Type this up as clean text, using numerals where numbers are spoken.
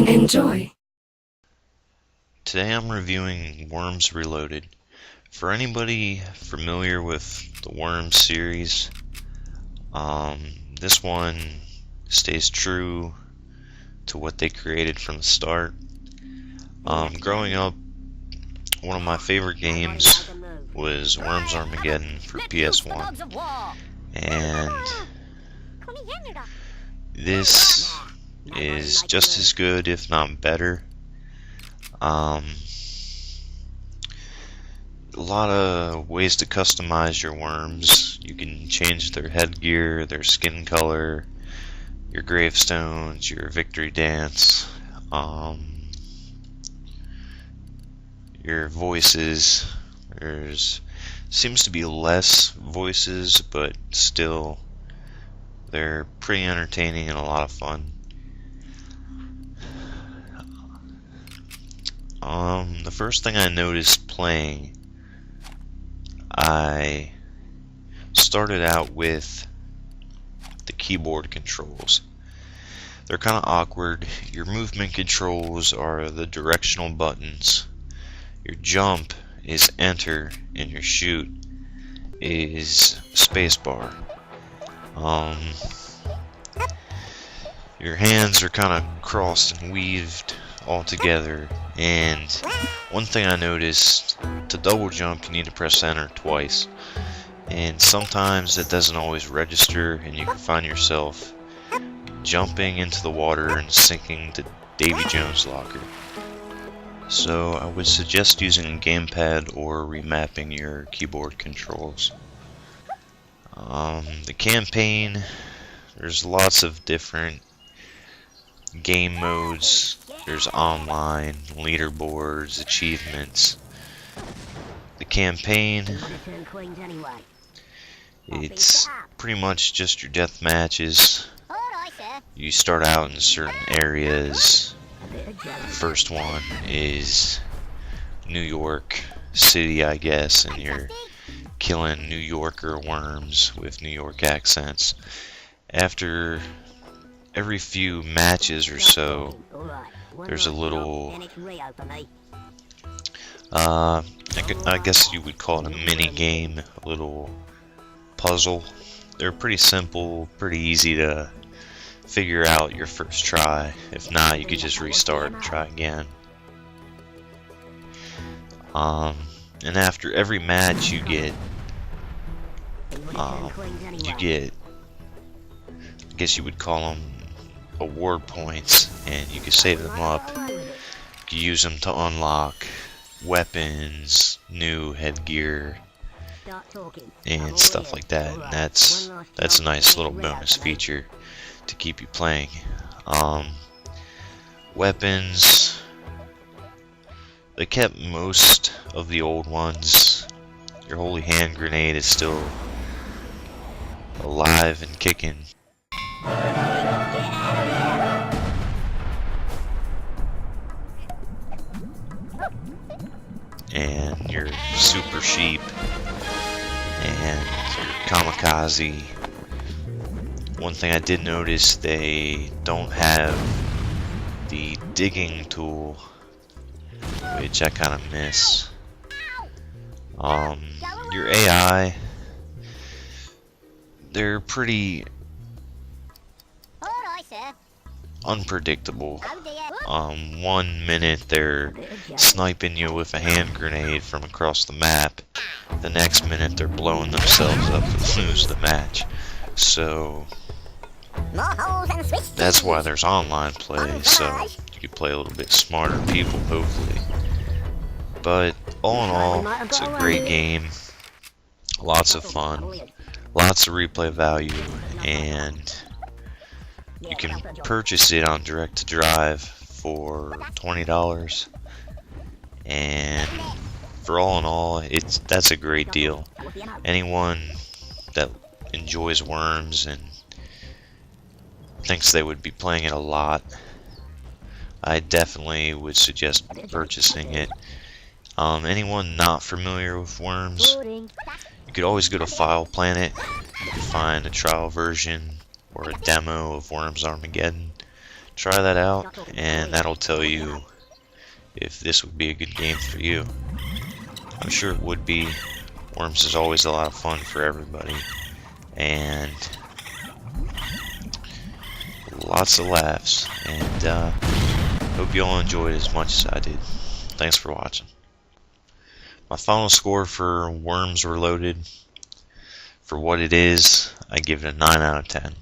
Enjoy. Today I'm reviewing Worms Reloaded. For anybody familiar with the Worms series, this one stays true to what they created from the start. Growing up, one of my favorite games was Worms Armageddon for PS1, and this is just as good, if not better. A lot of ways to customize your worms. You can change their headgear, their skin color, your gravestones, your victory dance, your voices. There's seems to be less voices, but still they're pretty entertaining and a lot of fun. The first thing I noticed playing, I started out with the keyboard controls. They're kind of awkward. Your movement controls are the directional buttons. Your jump is enter, and your shoot is spacebar. Your hands are kind of crossed and weaved all together, and one thing I noticed, to double jump you need to press enter twice, and sometimes it doesn't always register, and you can find yourself jumping into the water and sinking to Davy Jones' locker. So I would suggest using a gamepad or remapping your keyboard controls. The campaign, there's lots of different game modes. There's online, leaderboards, achievements. The campaign, it's pretty much just your death matches. You start out in certain areas. The first one is New York City, I guess, and you're killing New Yorker worms with New York accents. After every few matches or so, there's a little, I guess you would call it a mini game, a little puzzle. They're pretty simple, pretty easy to figure out your first try. If not, you could just restart and try again. And after every match you get, I guess you would call them award points, and you can save them up. You can use them to unlock weapons, new headgear, and stuff like that. And that's a nice little bonus feature to keep you playing. Weapons, they kept most of the old ones. Your holy hand grenade is still alive and kicking. And your super sheep and your kamikaze. One thing I did notice, they don't have the digging tool, which I kind of miss. Your AI, they're pretty unpredictable. 1 minute they're sniping you with a hand grenade from across the map. The next minute they're blowing themselves up and lose the match. So that's why there's online play, so you can play a little bit smarter people, hopefully. But all in all, it's a great game. Lots of fun, lots of replay value, and you can purchase it on Direct to Drive for $20. And for all in all, that's a great deal. Anyone that enjoys Worms and thinks they would be playing it a lot, I definitely would suggest purchasing it. Anyone not familiar with Worms, you could always go to File Planet. You can find a trial version or a demo of Worms Armageddon. try that out, and that'll tell you if this would be a good game for you. I'm sure it would be. Worms is always a lot of fun for everybody, and lots of laughs, and hope you all enjoyed as much as I did. Thanks for watching. My final score for Worms Reloaded, for what it is, I give it a 9 out of 10.